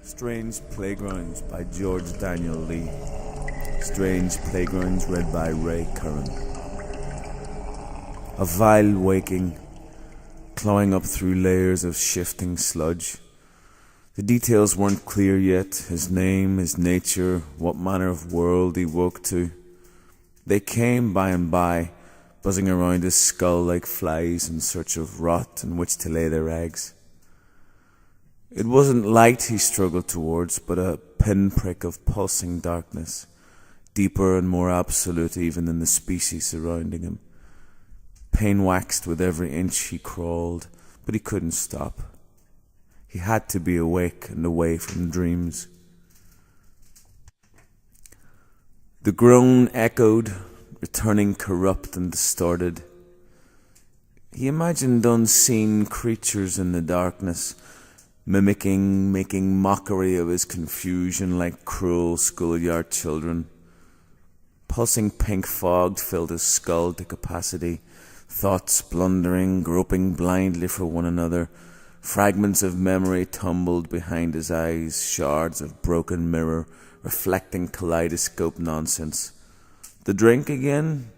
Strange Playgrounds by George Daniel Lee. Strange Playgrounds read by Ray Curran. A vile waking, clawing up through layers of shifting sludge. The details weren't clear yet, his name, his nature, what manner of world he woke to. They came by and by, buzzing around his skull like flies in search of rot in which to lay their eggs. It wasn't light he struggled towards, but a pinprick of pulsing darkness, deeper and more absolute even than the species surrounding him. Pain waxed with every inch he crawled, but he couldn't stop. He had to be awake and away from dreams. The groan echoed, returning corrupt and distorted. He imagined unseen creatures in the darkness, making mockery of his confusion like cruel schoolyard children. Pulsing pink fog filled his skull to capacity, thoughts blundering, groping blindly for one another. Fragments of memory tumbled behind his eyes, shards of broken mirror, reflecting kaleidoscope nonsense. The drink again?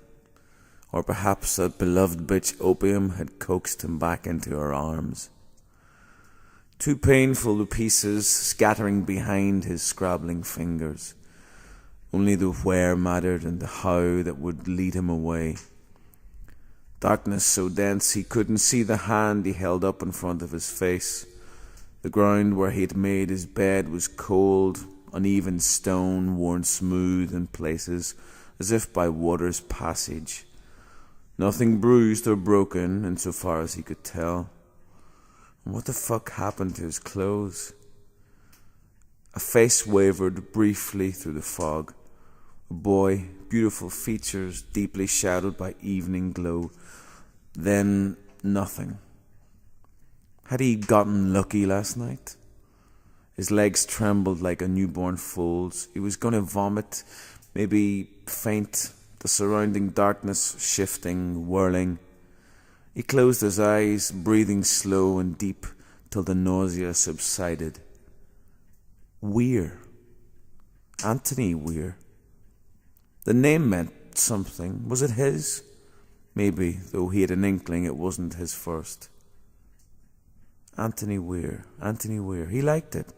Or perhaps that beloved bitch opium had coaxed him back into her arms. Too painful the pieces scattering behind his scrabbling fingers. Only the where mattered and the how that would lead him away. Darkness so dense he couldn't see the hand he held up in front of his face. The ground where he had made his bed was cold, uneven stone worn smooth in places, as if by water's passage. Nothing bruised or broken, insofar as he could tell. And what the fuck happened to his clothes? A face wavered briefly through the fog. A boy, beautiful features, deeply shadowed by evening glow. Then nothing. Had he gotten lucky last night? His legs trembled like a newborn foal's. He was going to vomit, maybe faint, the surrounding darkness shifting, whirling. He closed his eyes, breathing slow and deep till the nausea subsided. Weir. Anthony Weir. The name meant something. Was it his? Maybe, though he had an inkling it wasn't his first. Anthony Weir. Anthony Weir. He liked it.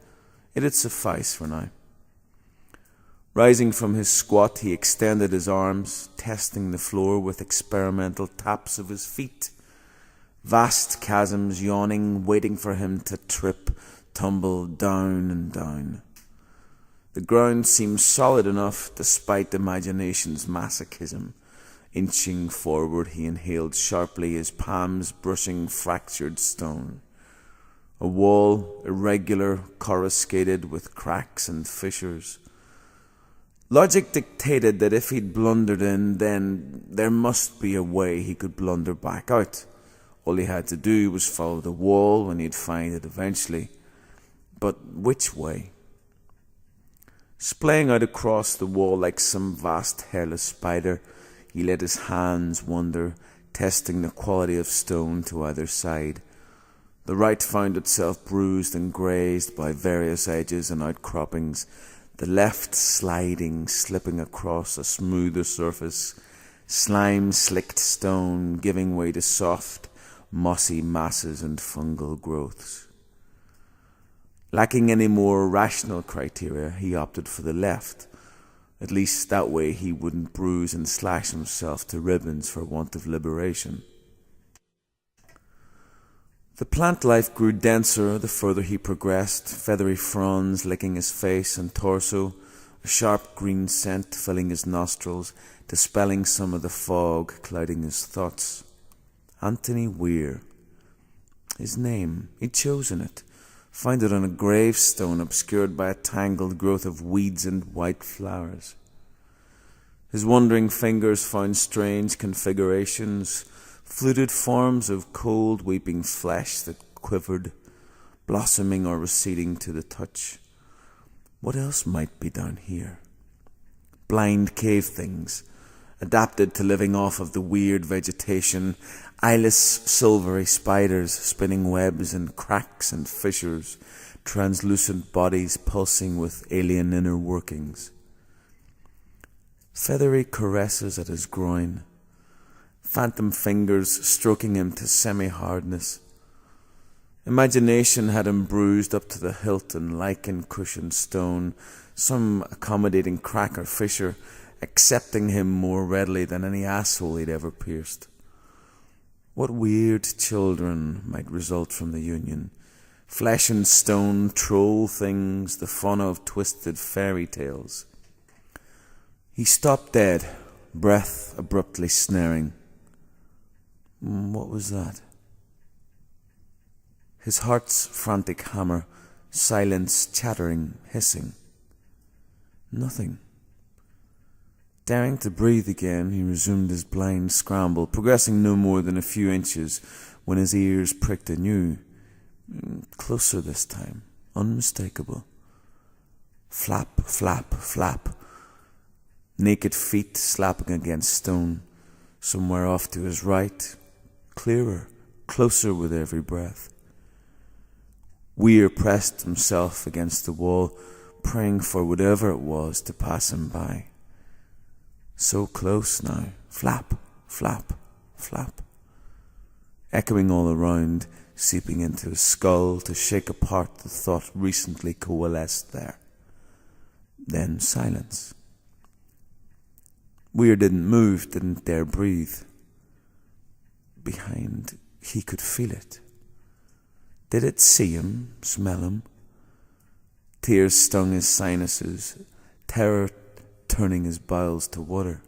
It'd suffice for now. Rising from his squat, he extended his arms, testing the floor with experimental taps of his feet. Vast chasms yawning, waiting for him to trip, tumble down and down. The ground seemed solid enough despite imagination's masochism. Inching forward, he inhaled sharply, his palms brushing fractured stone. A wall, irregular, coruscated with cracks and fissures. Logic dictated that if he'd blundered in, then there must be a way he could blunder back out. All he had to do was follow the wall and he'd find it eventually. But which way? Splaying out across the wall like some vast hairless spider, he let his hands wander, testing the quality of stone to either side. The right found itself bruised and grazed by various edges and outcroppings, the left sliding, slipping across a smoother surface, slime-slicked stone giving way to soft, mossy masses and fungal growths. Lacking any more rational criteria, he opted for the left. At least that way he wouldn't bruise and slash himself to ribbons for want of liberation. The plant life grew denser the further he progressed, feathery fronds licking his face and torso, a sharp green scent filling his nostrils, dispelling some of the fog clouding his thoughts. Anthony Weir. His name, he'd chosen it, found it on a gravestone obscured by a tangled growth of weeds and white flowers. His wandering fingers found strange configurations, fluted forms of cold weeping flesh that quivered, blossoming or receding to the touch. What else might be down here? Blind cave things, adapted to living off of the weird vegetation, eyeless silvery spiders spinning webs in cracks and fissures, translucent bodies pulsing with alien inner workings. Feathery caresses at his groin, phantom fingers stroking him to semi-hardness. Imagination had him bruised up to the hilt in lichen-cushioned stone, some accommodating crack or fissure, accepting him more readily than any asshole he'd ever pierced. What weird children might result from the union? Flesh and stone, troll things, the fauna of twisted fairy tales. He stopped dead, breath abruptly snaring. What was that? His heart's frantic hammer, silence, chattering, hissing. Nothing. Daring to breathe again, he resumed his blind scramble, progressing no more than a few inches when his ears pricked anew. Closer this time, unmistakable. Flap, flap, flap. Naked feet slapping against stone, somewhere off to his right, clearer, closer with every breath. Weir pressed himself against the wall, praying for whatever it was to pass him by. So close now, flap, flap, flap. Echoing all around, seeping into his skull to shake apart the thought recently coalesced there. Then silence. Weir didn't move, didn't dare breathe. Behind, he could feel it. Did it see him, smell him? Tears stung his sinuses, terror turning his bowels to water.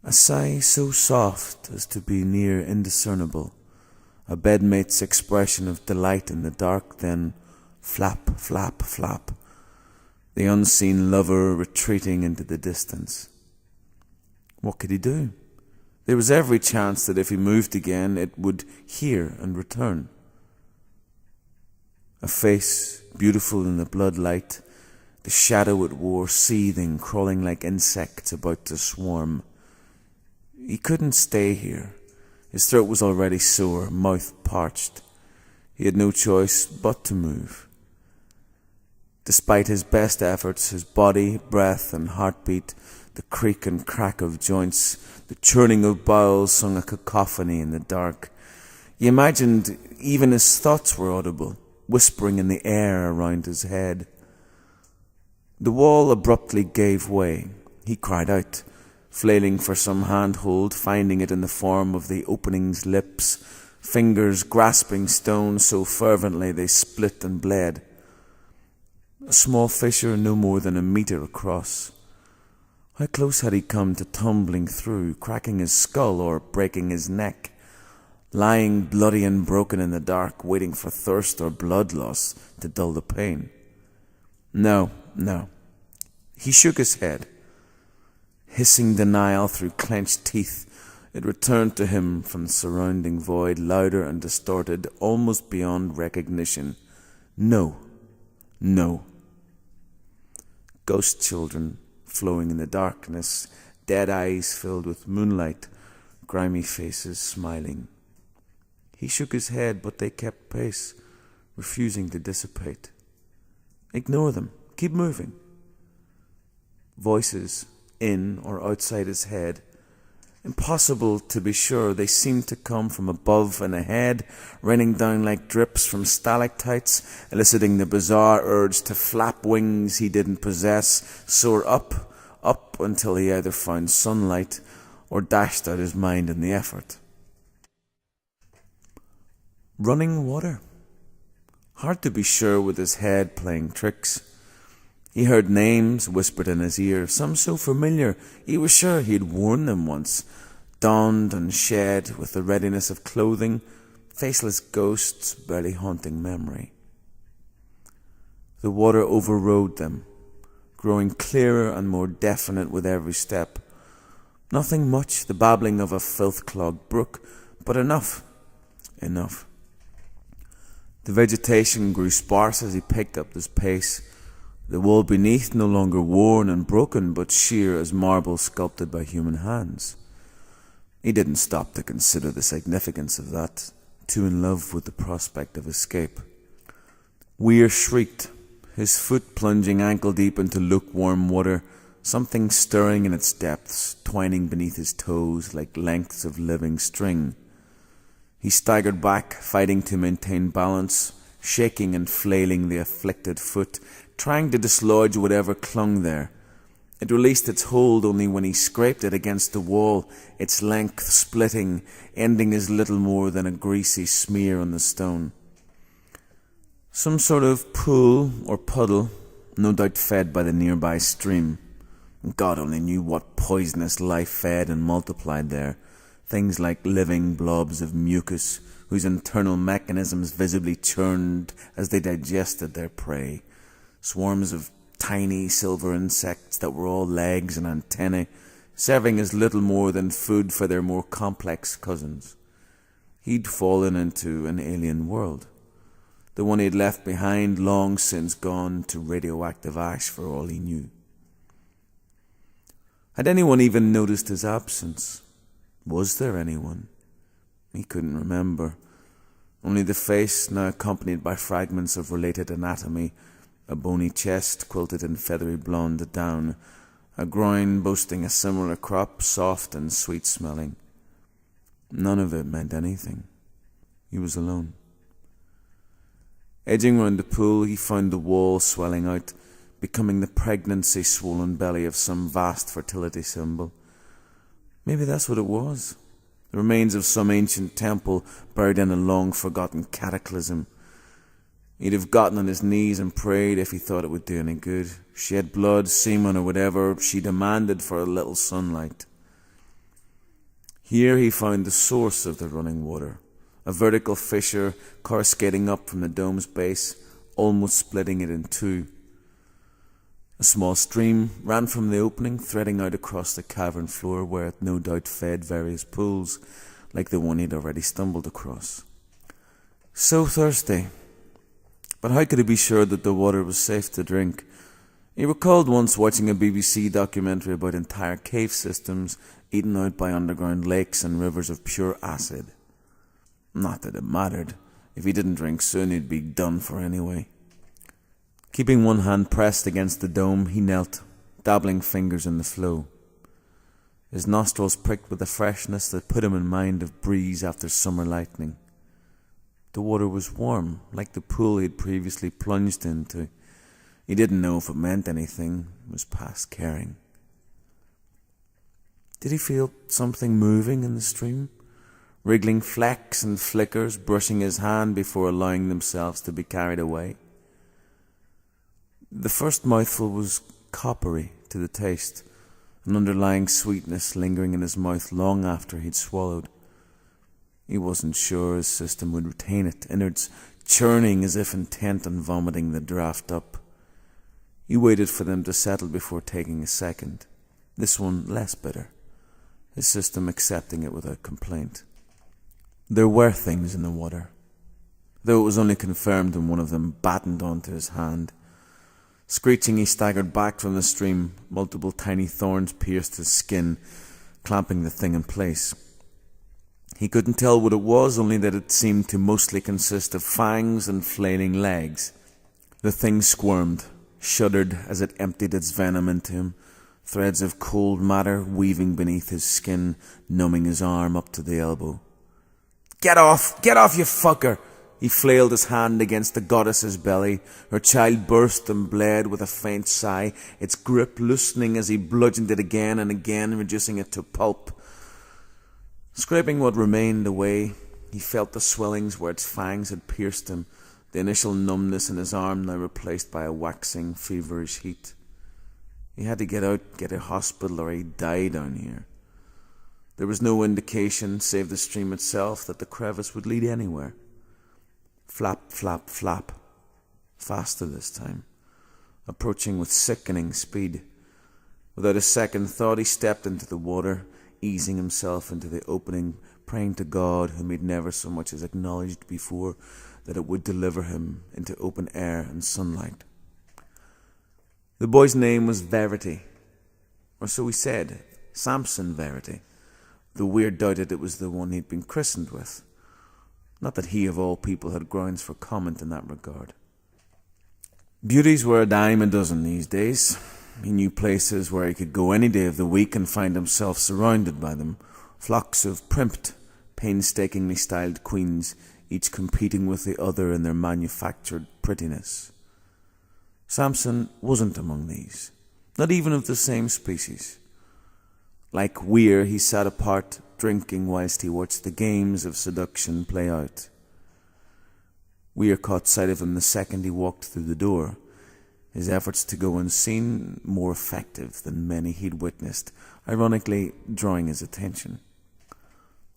A sigh so soft as to be near indiscernible, a bedmate's expression of delight in the dark, then flap, flap, flap, the unseen lover retreating into the distance. What could he do? There was every chance that if he moved again, it would hear and return. A face, beautiful in the bloodlight, the shadow it wore seething, crawling like insects about to swarm. He couldn't stay here. His throat was already sore, mouth parched. He had no choice but to move. Despite his best efforts, his body, breath and heartbeat, the creak and crack of joints, the churning of bowels sung a cacophony in the dark. He imagined even his thoughts were audible, whispering in the air around his head. The wall abruptly gave way. He cried out, flailing for some handhold, finding it in the form of the opening's lips, fingers grasping stone so fervently they split and bled. A small fissure no more than a metre across. How close had he come to tumbling through, cracking his skull or breaking his neck, lying bloody and broken in the dark, waiting for thirst or blood loss to dull the pain? No. He shook his head. Hissing denial through clenched teeth, it returned to him from the surrounding void, louder and distorted, almost beyond recognition. No. Ghost children flowing in the darkness, dead eyes filled with moonlight, grimy faces smiling. He shook his head, but they kept pace, refusing to dissipate. Ignore them. Keep moving. Voices in or outside his head. Impossible to be sure. They seemed to come from above and ahead, raining down like drips from stalactites, eliciting the bizarre urge to flap wings he didn't possess, soar up until he either found sunlight or dashed out his mind in the effort. Running water. Hard to be sure with his head playing tricks. He heard names whispered in his ear, some so familiar he was sure he had worn them once, donned and shed with the readiness of clothing, faceless ghosts barely haunting memory. The water overrode them, growing clearer and more definite with every step. Nothing much, the babbling of a filth-clogged brook, but enough. The vegetation grew sparse as he picked up his pace. The wall beneath no longer worn and broken, but sheer as marble sculpted by human hands. He didn't stop to consider the significance of that, too in love with the prospect of escape. Weir shrieked, his foot plunging ankle-deep into lukewarm water, something stirring in its depths, twining beneath his toes like lengths of living string. He staggered back, fighting to maintain balance, shaking and flailing the afflicted foot, trying to dislodge whatever clung there. It released its hold only when he scraped it against the wall, its length splitting, ending as little more than a greasy smear on the stone. Some sort of pool or puddle, no doubt fed by the nearby stream. God only knew what poisonous life fed and multiplied there. Things like living blobs of mucus, whose internal mechanisms visibly churned as they digested their prey. Swarms of tiny silver insects that were all legs and antennae, serving as little more than food for their more complex cousins. He'd fallen into an alien world. The one he'd left behind long since gone to radioactive ash for all he knew. Had anyone even noticed his absence? Was there anyone? He couldn't remember. Only the face, now accompanied by fragments of related anatomy, a bony chest quilted in feathery blonde down, a groin boasting a similar crop, soft and sweet-smelling. None of it meant anything. He was alone. Edging round the pool, he found the wall swelling out, becoming the pregnancy-swollen belly of some vast fertility symbol. Maybe that's what it was. The remains of some ancient temple buried in a long-forgotten cataclysm. He'd have gotten on his knees and prayed if he thought it would do any good. Shed blood, semen, or whatever she demanded for a little sunlight. Here he found the source of the running water, a vertical fissure coruscating up from the dome's base, almost splitting it in two. A small stream ran from the opening, threading out across the cavern floor where it no doubt fed various pools, like the one he'd already stumbled across. So thirsty. But how could he be sure that the water was safe to drink? He recalled once watching a BBC documentary about entire cave systems eaten out by underground lakes and rivers of pure acid. Not that it mattered. If he didn't drink soon, he'd be done for anyway. Keeping one hand pressed against the dome, he knelt, dabbling fingers in the flow. His nostrils pricked with a freshness that put him in mind of breeze after summer lightning. The water was warm, like the pool he had previously plunged into. He didn't know if it meant anything. It was past caring. Did he feel something moving in the stream? Wriggling flecks and flickers, brushing his hand before allowing themselves to be carried away. The first mouthful was coppery to the taste, an underlying sweetness lingering in his mouth long after he'd swallowed. He wasn't sure his system would retain it, innards churning as if intent on vomiting the draught up. He waited for them to settle before taking a second, this one less bitter, his system accepting it without complaint. There were things in the water, though it was only confirmed when one of them battened onto his hand. Screeching, he staggered back from the stream. Multiple tiny thorns pierced his skin, clamping the thing in place. He couldn't tell what it was, only that it seemed to mostly consist of fangs and flailing legs. The thing squirmed, shuddered as it emptied its venom into him, threads of cold matter weaving beneath his skin, numbing his arm up to the elbow. Get off, you fucker! He flailed his hand against the goddess's belly. Her child burst and bled with a faint sigh, its grip loosening as he bludgeoned it again and again, reducing it to pulp. Scraping what remained away, he felt the swellings where its fangs had pierced him, the initial numbness in his arm now replaced by a waxing, feverish heat. He had to get out, get a hospital, or he'd die down here. There was no indication, save the stream itself, that the crevice would lead anywhere. Flap, flap, flap. Faster this time, approaching with sickening speed. Without a second thought, he stepped into the water, easing himself into the opening, praying to God, whom he'd never so much as acknowledged before, that it would deliver him into open air and sunlight. The boy's name was Verity, or so he said, Samson Verity, though Weir doubted it was the one he'd been christened with. Not that he of all people had grounds for comment in that regard. Beauties were a dime a dozen these days. He knew places where he could go any day of the week and find himself surrounded by them, flocks of primped, painstakingly styled queens, each competing with the other in their manufactured prettiness. Samson wasn't among these, not even of the same species. Like Weir, he sat apart, drinking whilst he watched the games of seduction play out. Weir caught sight of him the second he walked through the door, his efforts to go unseen more effective than many he'd witnessed, ironically drawing his attention.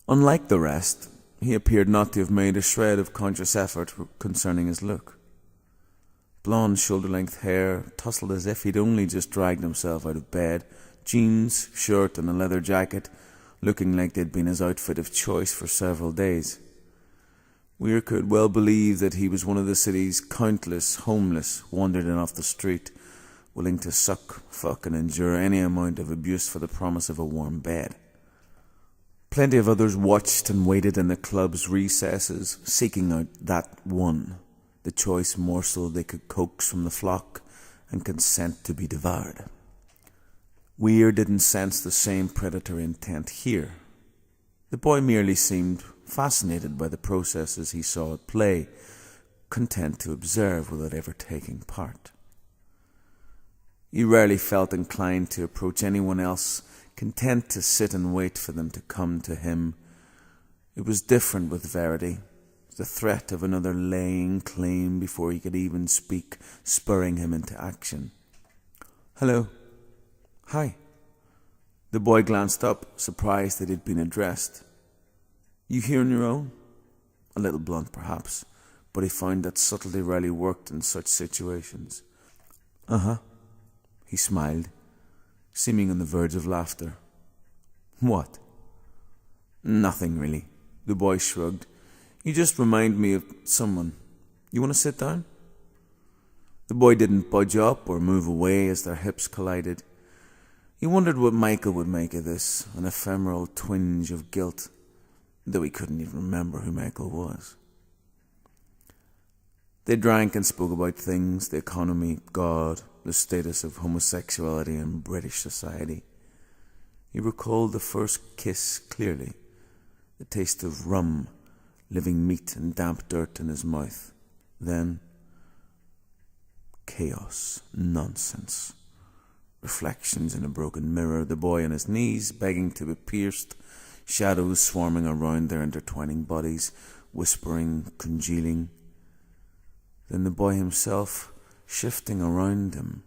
Unlike the rest, he appeared not to have made a shred of conscious effort concerning his look. Blonde shoulder-length hair, tousled as if he'd only just dragged himself out of bed, jeans, shirt and a leather jacket, looking like they'd been his outfit of choice for several days. Weir could well believe that he was one of the city's countless homeless wandering off the street, willing to suck, fuck and endure any amount of abuse for the promise of a warm bed. Plenty of others watched and waited in the club's recesses, seeking out that one, the choice morsel they could coax from the flock and consent to be devoured. Weir didn't sense the same predatory intent here. The boy merely seemed fascinated by the processes he saw at play, content to observe without ever taking part. He rarely felt inclined to approach anyone else, content to sit and wait for them to come to him. It was different with Verity, the threat of another laying claim before he could even speak, spurring him into action. "Hello. Hi." The boy glanced up, surprised that he'd been addressed. "You here on your own?" A little blunt, perhaps, but he found that subtlety rarely worked in such situations. "Uh-huh." He smiled, seeming on the verge of laughter. "What?" "Nothing, really." The boy shrugged. "You just remind me of someone. You want to sit down?" The boy didn't budge up or move away as their hips collided. He wondered what Michael would make of this, an ephemeral twinge of guilt, though he couldn't even remember who Michael was. They drank and spoke about things, the economy, God, the status of homosexuality in British society. He recalled the first kiss clearly, the taste of rum, living meat and damp dirt in his mouth. Then, chaos, nonsense. Reflections in a broken mirror, the boy on his knees, begging to be pierced, shadows swarming around their intertwining bodies, whispering, congealing. Then the boy himself, shifting around him,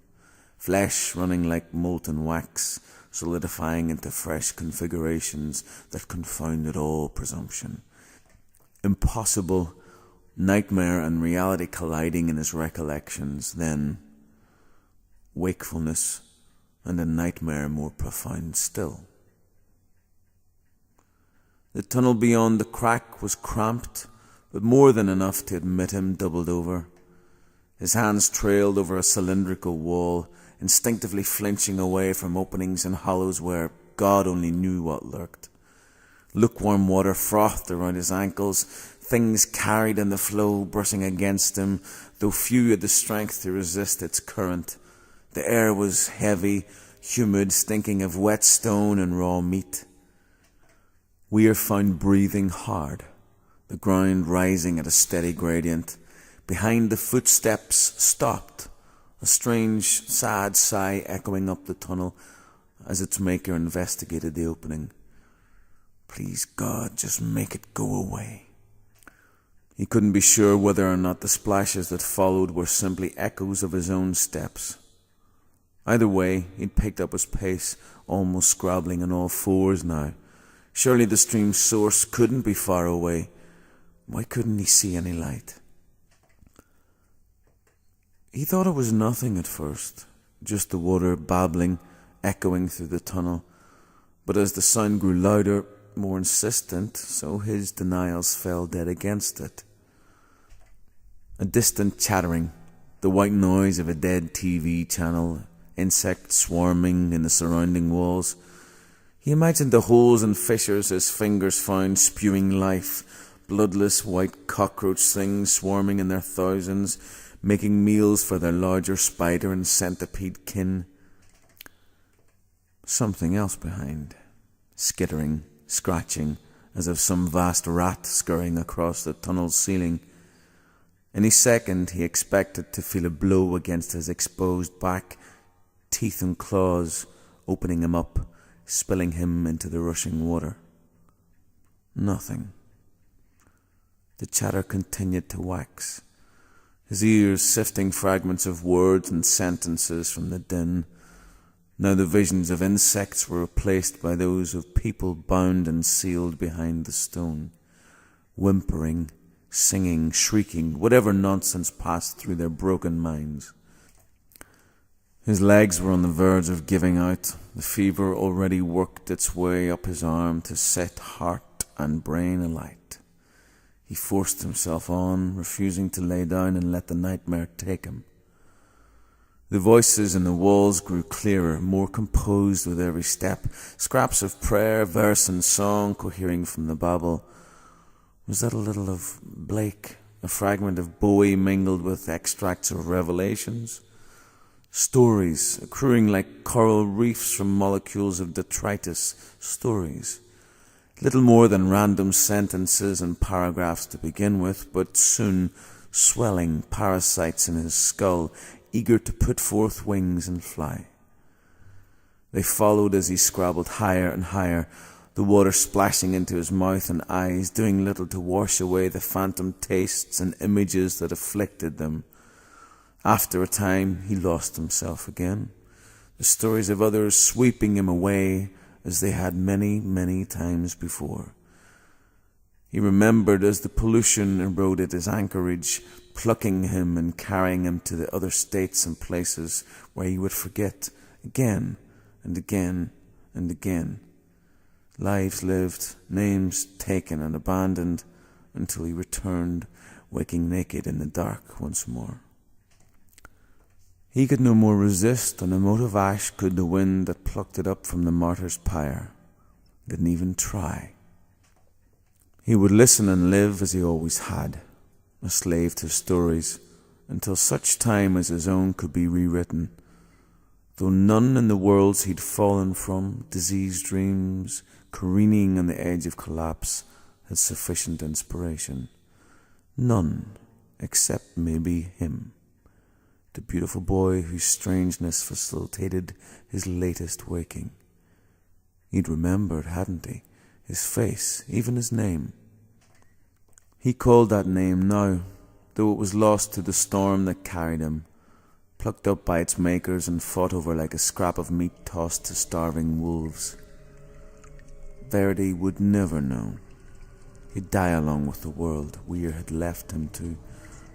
flesh running like molten wax, solidifying into fresh configurations that confounded all presumption. Impossible, nightmare and reality colliding in his recollections, then wakefulness and a nightmare more profound still. The tunnel beyond the crack was cramped, but more than enough to admit him doubled over. His hands trailed over a cylindrical wall, instinctively flinching away from openings and hollows where God only knew what lurked. Lukewarm water frothed around his ankles, things carried in the flow brushing against him, though few had the strength to resist its current. The air was heavy, humid, stinking of wet stone and raw meat. Weir found breathing hard, the ground rising at a steady gradient. Behind the footsteps stopped, a strange, sad sigh echoing up the tunnel as its maker investigated the opening. Please God, just make it go away. He couldn't be sure whether or not the splashes that followed were simply echoes of his own steps. Either way, he'd picked up his pace, almost scrabbling on all fours now. Surely the stream's source couldn't be far away. Why couldn't he see any light? He thought it was nothing at first, just the water babbling, echoing through the tunnel. But as the sound grew louder, more insistent, so his denials fell dead against it. A distant chattering, the white noise of a dead TV channel, insects swarming in the surrounding walls. He imagined the holes and fissures his fingers found spewing life, bloodless white cockroach things swarming in their thousands, making meals for their larger spider and centipede kin. Something else behind, skittering, scratching, as of some vast rat scurrying across the tunnel's ceiling. Any second he expected to feel a blow against his exposed back, teeth and claws opening him up, spilling him into the rushing water. Nothing. The chatter continued to wax, his ears sifting fragments of words and sentences from the din. Now the visions of insects were replaced by those of people bound and sealed behind the stone, whimpering, singing, shrieking, whatever nonsense passed through their broken minds. His legs were on the verge of giving out. The fever already worked its way up his arm to set heart and brain alight. He forced himself on, refusing to lay down and let the nightmare take him. The voices in the walls grew clearer, more composed with every step, scraps of prayer, verse and song cohering from the babble. Was that a little of Blake, a fragment of Bowie mingled with extracts of Revelations? Stories, accruing like coral reefs from molecules of detritus, stories. Little more than random sentences and paragraphs to begin with, but soon swelling parasites in his skull, eager to put forth wings and fly. They followed as he scrabbled higher and higher, the water splashing into his mouth and eyes, doing little to wash away the phantom tastes and images that afflicted them. After a time, he lost himself again, the stories of others sweeping him away as they had many, many times before. He remembered as the pollution eroded his anchorage, plucking him and carrying him to the other states and places where he would forget again and again and again. Lives lived, names taken and abandoned, until he returned, waking naked in the dark once more. He could no more resist than a mote of ash could the wind that plucked it up from the martyr's pyre. Didn't even try. He would listen and live as he always had, a slave to stories, until such time as his own could be rewritten. Though none in the worlds he'd fallen from, diseased dreams, careening on the edge of collapse, had sufficient inspiration. None, except maybe him, the beautiful boy whose strangeness facilitated his latest waking. He'd remembered, hadn't he? His face, even his name. He called that name now, though it was lost to the storm that carried him, plucked up by its makers and fought over like a scrap of meat tossed to starving wolves. Verity would never know. He'd die along with the world Weir had left him to,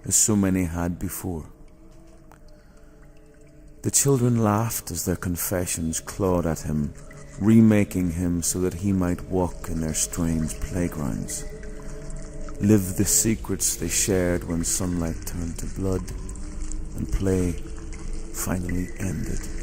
as so many had before. The children laughed as their confessions clawed at him, remaking him so that he might walk in their strange playgrounds, live the secrets they shared when sunlight turned to blood, and play finally ended.